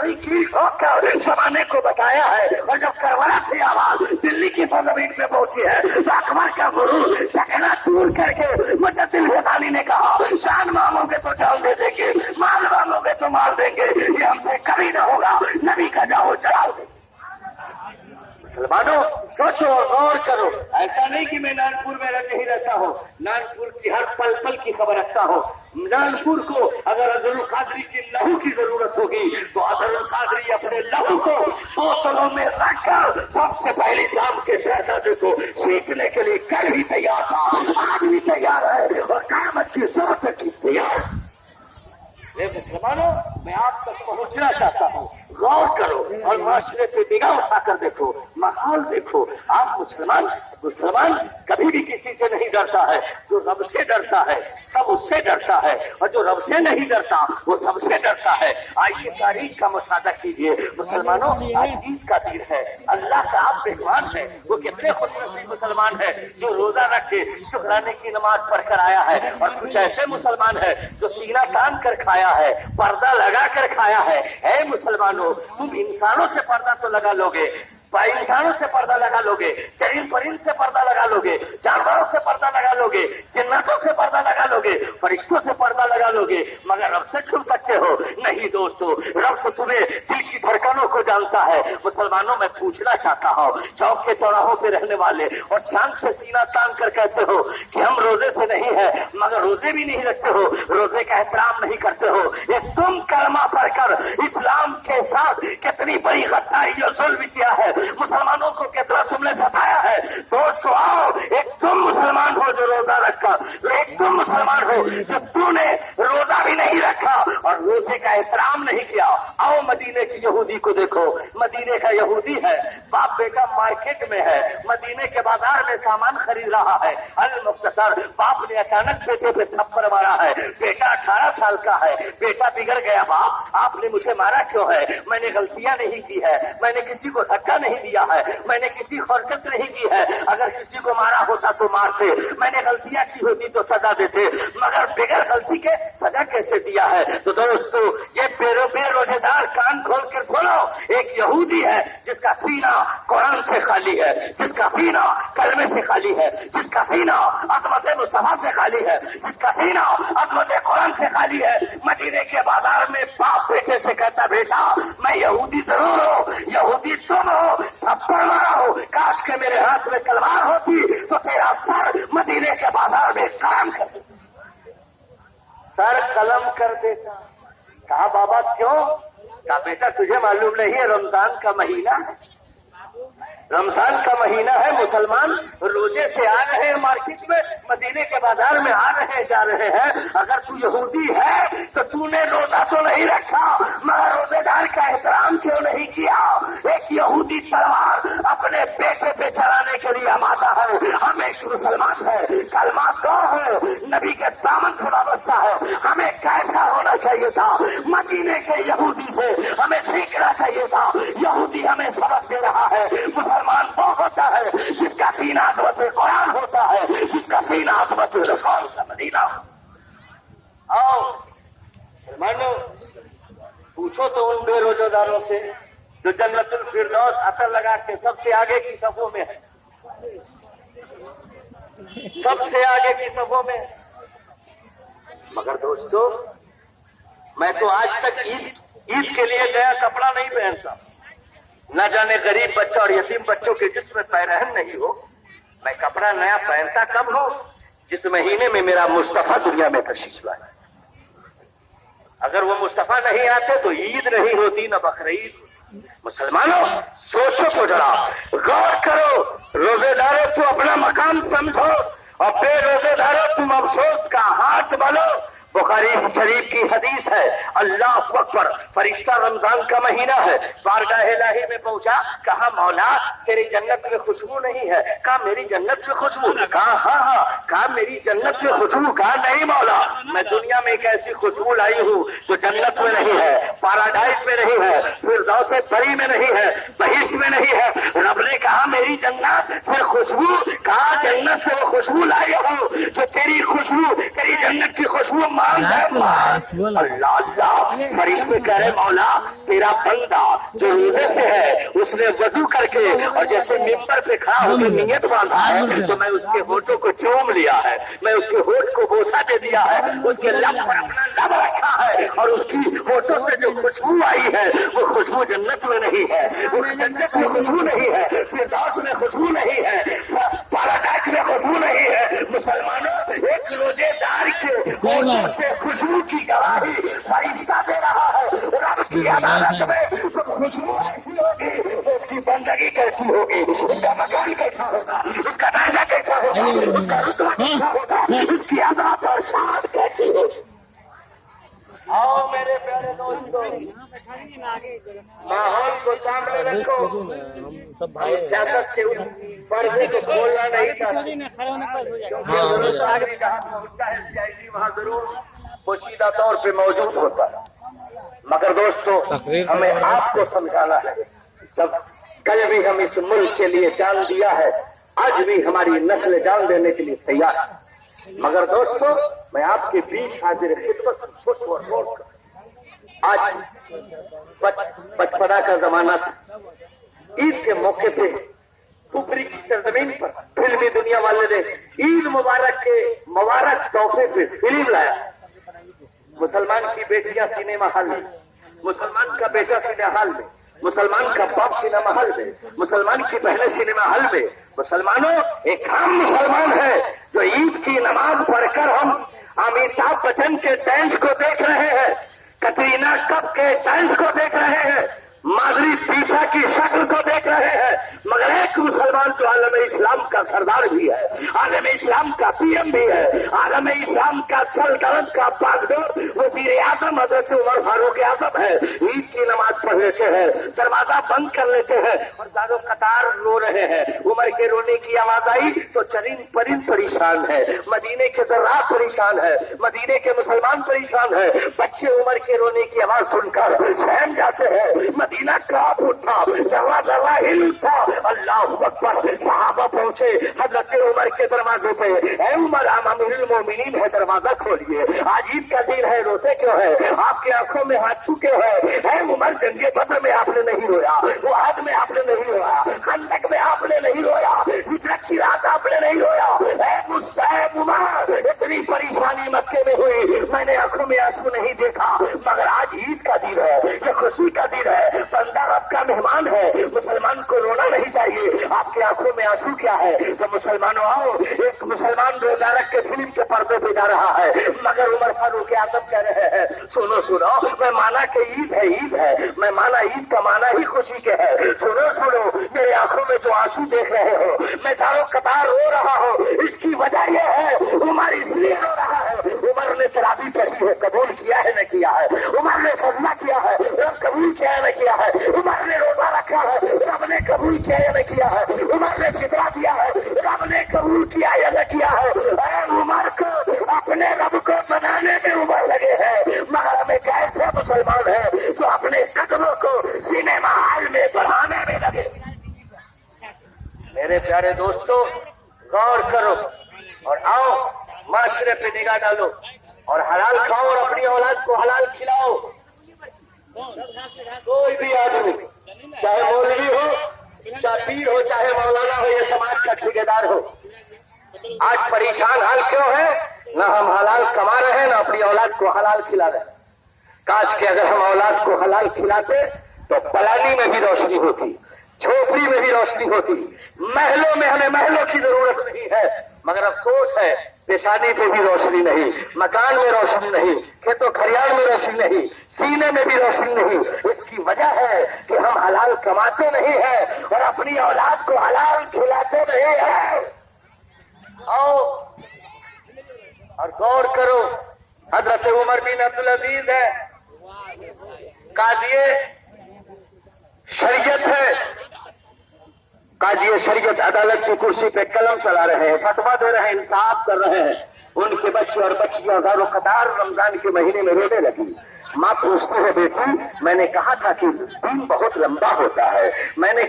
कोई कील ठोक कर जमाने को बताया है। और जब करबला से आवाज दिल्ली की सरजमीन पे पहुंची है तो अकबर का गुरु चकनाचूर करके मुजद्दिद गजाली ने कहा, जान मांगोगे तो जान दे देंगे, माल मांगोगे तो माल देंगे, ये हमसे कभी न होगा, नबी का जाओ जलाओ। मुसलमानों सोचो और गौर करो। ऐसा नहीं कि मैं नानपुर में नहीं रहता हूँ, नानपुर की हर पल पल की खबर रखता हूँ। नानपुर को अगर अजरुल कादरी की लहू की जरूरत होगी तो अजरुल कादरी अपने लहू को बोतलों में रखकर सबसे पहले शाम के शहजादे को सींचने के लिए कल भी तैयार था, आज भी तैयार है और क़यामत की सुबह तक की तैयार। मुसलमानों मैं आप तक पहुंचना चाहता हूँ, गौर करो और माशरे पे निगाह उठाकर देखो, माहौल देखो। आप मुसलमान कभी भी किसी से नहीं डरता है, जो रब से डरता है सब उससे डरता है, और जो रब से नहीं डरता वो सबसे डरता है। आइए तारीख का मुशाहदा कीजिए मुसलमानों, आज ईद का दिन है, अल्लाह का आप मेहमान है। वो कितने खुशनसीब मुसलमान है जो रोजा रख के शुक्राने की नमाज पढ़कर आया है, और कुछ ऐसे मुसलमान है जो सीना तान कर खाया है, पर्दा लगा कर खाया है। ऐ मुसलमानों, तुम इंसानों से पर्दा तो लगा लोगे, इंसानों से पर्दा लगा लोगे, चरिंद परिंद से पर्दा लगा लोगे, जानवरों से पर्दा लगा लोगे, जन्नतों से पर्दा लगा लोगे, फरिश्तों से पर्दा लगा लोगे, मगर रब से छुप सकते हो नहीं दोस्तों। रब तो तुम्हें दिल की धड़कनों को जानता है। मुसलमानों मैं पूछना चाहता हूँ, चौक के चौराहों पे रहने वाले और शान से सीना तान कर कहते हो कि हम रोजे से नहीं है, मगर रोजे भी नहीं रखते हो, रोजे का एहतराम नहीं करते हो। ये तुम कलमा पढ़कर इस्लाम के साथ कितनी बड़ी गद्दारी और जुल्म किया है, मुसलमानों को कितना तुमने सताया है। दोस्तों आओ, एक तुम मुसलमान हो जो रोजा रखा, एक तुम मुसलमान हो जो तूने रोजा भी नहीं रखा और रोजे का एहतराम नहीं किया। आओ मदीने की यहूदी को देखो, मदीने का यहूदी है, बाप बेटा मार्केट में है, मदीने के बाजार में सामान खरीद रहा है। अल मुख्तसर बाप ने अचानक बेटे पे थप्पड़ मारा है, बेटा 18 साल का है, बेटा बिगड़ गया, बाप आपने मुझे मारा क्यों है? मैंने गलतियां नहीं की है, मैंने किसी को धक्का नहीं दिया है, मैंने किसी हरकत नहीं की है, अगर किसी को मारा होता तो मारते, मैंने गलतियां की होती तो सजा देते, मगर बगैर गलती के सजा कैसे दिया है? तो दोस्तों ये बेरोजेदार कान खोल कर सुनो, एक यहूदी है जिसका सीना कुरान से खाली है, जिसका सीना कलमे से खाली है, जिसका सीना अजमत मुस्तफा से खाली है, जिसका सीना अजमत कुरान से खाली है। मदीने के बाजार में बाप बेटे से कहता, बेटा मैं यहूदी जरूर हूँ, यहूदी तुम हो, थप्पड़ मारा हो, काश के मेरे हाथ में तलवार होती तो तेरा सर मदीने के बाजार में कलम कर देता, सर कलम कर देता। कहा बाबा क्यों? कहा बेटा तुझे मालूम नहीं है रमजान का महीना है, रमजान का महीना है, मुसलमान रोजे से आ रहे हैं मार्केट में, मदीने के बाजार में आ रहे हैं जा रहे हैं। अगर तू यहूदी है तो तूने रोजा तो नहीं रखा, मगर रोजेदार का एहतराम क्यों नहीं किया? एक यहूदी तलवार अपने बेटे पे चलाने के लिए आमादा है, हम एक मुसलमान है, कलमा दो है, नबी के दामन से वाबस्ता है। हमें कैसा होना चाहिए था? मदीने के यहूदी से हमें सीखना चाहिए था। यहूदी हमें सबक दे रहा है, मुसलमान वो होता है जिसका सीना अज़मत कुरान होता है, जिसका सीना अज़मत रसूल का मदीना। आओ मुसलमानों पूछो तो उन बेरोजगारों से जो जन्नतुल फिरदौस अतर लगा के सबसे आगे की सफों में है, सबसे आगे की सफों में है। मगर दोस्तों मैं तो आज तक ईद के लिए नया कपड़ा नहीं पहनता, न जाने गरीब बच्चा और यतीम बच्चों के जिसमें पैरहन नहीं हो। मैं कपड़ा नया पहनता कब हो? जिस महीने में मेरा मुस्तफा दुनिया में तशरीफ लाए। अगर वो मुस्तफा नहीं आते तो ईद नहीं होती, न बकरीद। मुसलमानों सोचो तो जरा, गौर करो, रोजेदारों तुम अपना मकाम समझो और बेरोजेदारों तुम अफसोस का हाथ बलो। बुखारी शरीफ की हदीस है, अल्लाह अकबर, फरिश्ता रमजान का महीना है, बारगाह इलाही में पहुंचा, कहा मौला तेरी जन्नत में खुशबू नहीं है। कहा मेरी जन्नत में खुशबू? कहा हाँ। कहा मेरी जन्नत में खुशबू? कहा नहीं मौला, मैं दुनिया में एक ऐसी खुशबू लाई हूँ जो जन्नत में नहीं है, पैराडाइज में नहीं है, फिरदौस बरी में नहीं है, बहिश्त में नहीं है। रब ने कहा मेरी जन्नत में खुशबू? कहा जन्नत से वो खुशबू लाई हूँ जो तेरी खुशबू, तेरी जन्नत की खुशबू अल्लाह अल्लाह फरिश्ते कह रहे मौला तेरा बंदा जो रोजे से है उसने वजू करके और जैसे मिंबर पे खड़ा होकर नियत बांधा है तो मैं उसके होठों को चूम लिया है, मैं उसके होठ को बोसा दे दिया है, उसके लब पर अपना लब रखा है और उसकी होठों से जो खुशबू आई है वो खुशबू जन्नत में नहीं है, वो जन्नत में खुशबू नहीं है, फिरदौस में खुशबू नहीं है, पाराडाइज में खुशबू नहीं है। मुसलमानों एक रोजेदार के होठों से खुशबू की गवाही फरिश्ता दे रहा है। रब की अदालत में तो खुशबू ऐसी होगी, उसकी बंदगी कैसी होगी, उसका मकान कैसा होगा, उसका दायरा कैसा होगा, उसका रुतबा कैसा होगा, उसकी अदालत और शान कैसी होगी। आओ मेरे प्यारे दोस्तों, माहौल को सामने रखो, सियासत से पर्दे को खोलना नहीं चाहिए। वहाँ जरूर पोशीदा तौर पे मौजूद होता है, मगर दोस्तों हमें आपको समझाना है, जब कल भी हम इस मुल्क के लिए जान दिया है, आज भी हमारी नस्ल जान देने के लिए तैयार है। मगर दोस्तों मैं आपके बीच हाजिर खिदमत छोट और बोल कर, आज बचपना का जमाना था, ईद के मौके पे ऊपरी की सरजमीन पर फिल्मी दुनिया वाले ने ईद मुबारक के मुबारक तोहफे पे फिल्म लाया। मुसलमान की बेटियां सिनेमा हॉल में, मुसलमान का बेटा सिनेमा हॉल में, मुसलमान का बाप सिनेमा हॉल में, मुसलमान की बहनें सिनेमा हॉल में। मुसलमानों एक हम मुसलमान है जो ईद की नमाज पढ़कर हम अमिताभ बच्चन के डांस को देख रहे हैं, कटरीना कैफ के डांस को देख रहे हैं, माधुरी दीक्षित की शक्ल को देख रहे हैं, मगर एक मुसलमान जो आलम इस्लाम का सरदार भी है, आलम इस्लाम का पीएम भी है, आलम इस्लाम का सल्तनत का बागडोर वज़ीर आज़म हज़रत उमर फारूक आज़म है, ईद की नमाज पढ़ लेते हैं, दरवाजा बंद कर लेते हैं और दारो कतार रो रहे हैं। उमर के रोने की आवाज आई तो चरिंद परिंद परेशान है, मदीने के दर्रात परेशान है, मदीने के मुसलमान परेशान है। बच्चे उमर के रोने की आवाज सुनकर सहम जाते हैं, मदीना कांप उठा, जर्रा जर्रा हिल उठा। अल्लाह अकबर। सहाबा पहुंचे हजरत उमर के दरवाजे पे, ऐ उमर हम अमीरुल मोमिनीन है, दरवाजा खोलिए, आज ईद का दिन है, रोते क्यों है, आपकी आंखों में हाथ चुके हैं। ऐ उमर जंगे बदर में आपने नहीं रोया, वहाद में आपने नहीं रोया, खंदक में आपने नहीं रोया, हिजरत की रात आपने नहीं रोया। ऐ मुस्तैब उमर, इतनी परेशानी मक्के में हुई, मैंने आंखों में आंसू नहीं देखा, मगर आज ईद का दिन है, ये खुशी का दिन है, बंदा रब का मेहमान है, मुसलमान को रोना नहीं चाहिए। आपकी आंखों में आंसू क्या है? तो मुसलमानों आओ, एक मुसलमान रोजा रख के फिल्म के पर्दे पे जा रहा है, मगर उमर फारूक आज़म कह रहे हैं सुनो सुनो, मैं माना कि ईद है, ईद है, मैं माना ईद का माना ही खुशी के है। सुनो सुनो, मेरे आंखों में जो आंसू देख रहे हो, मैं सारों कतार रो रहा हूँ, इसकी वजह यह है उमर इसलिए रो रहा है, उमर ने तरावी पढ़ी है, कबूल किया है न किया है, उमर ने सजदा किया है, रब कबूल किया है न किया है, उमर ने रोजा रखा है, रब ने कबूल किया है न किया है, उमर ने फितरा दिया है, रब ने कबूल किया है न किया है। उमर को अपने रब को बनाने में उमर लगे हैं, मगर हम एक ऐसे मुसलमान हैं जो अपने कदमों को सिनेमा हॉल में बढ़ाने में लगे। मेरे प्यारे दोस्तों, गौर करो और आओ माशरे पे निगाह डालो और हलाल खाओ और अपनी औलाद को हलाल खिलाओ। कोई भी आदमी, चाहे मौलवी हो, चाहे पीर हो, चाहे मौलाना हो, या समाज का ठेकेदार हो, आज परेशान हाल क्यों है? ना हम हलाल कमा रहे हैं, ना अपनी औलाद को हलाल खिला रहे हैं। काश के अगर हम औलाद को हलाल खिलाते तो पलानी में भी रोशनी होती, झोपड़ी में भी रोशनी होती, महलों में हमें महलों की जरूरत नहीं है, मगर अफसोस है पेशानी पे भी रोशनी नहीं, मकान में रोशनी नहीं, खेतों खरियान में रोशनी नहीं, सीने में भी रोशनी नहीं। इसकी वजह है कि हम हलाल कमाते नहीं हैं और अपनी औलाद को हलाल खिलाते नहीं हैं। आओ और गौर करो, हजरत उमर बिन अब्दुल अजीज है, काज़ी शरीयत है, काज़ी शरीयत अदालत की कुर्सी पे कलम चला रहे हैं, फतवा दे रहे हैं, इंसाफ कर रहे हैं। उनके बच्चे और बच्चियां हजारों कतार रमजान के महीने में रोने लगी। माँ पूछती है, बेटी मैंने कहा था कि दिन बहुत लंबा होता है, मैंने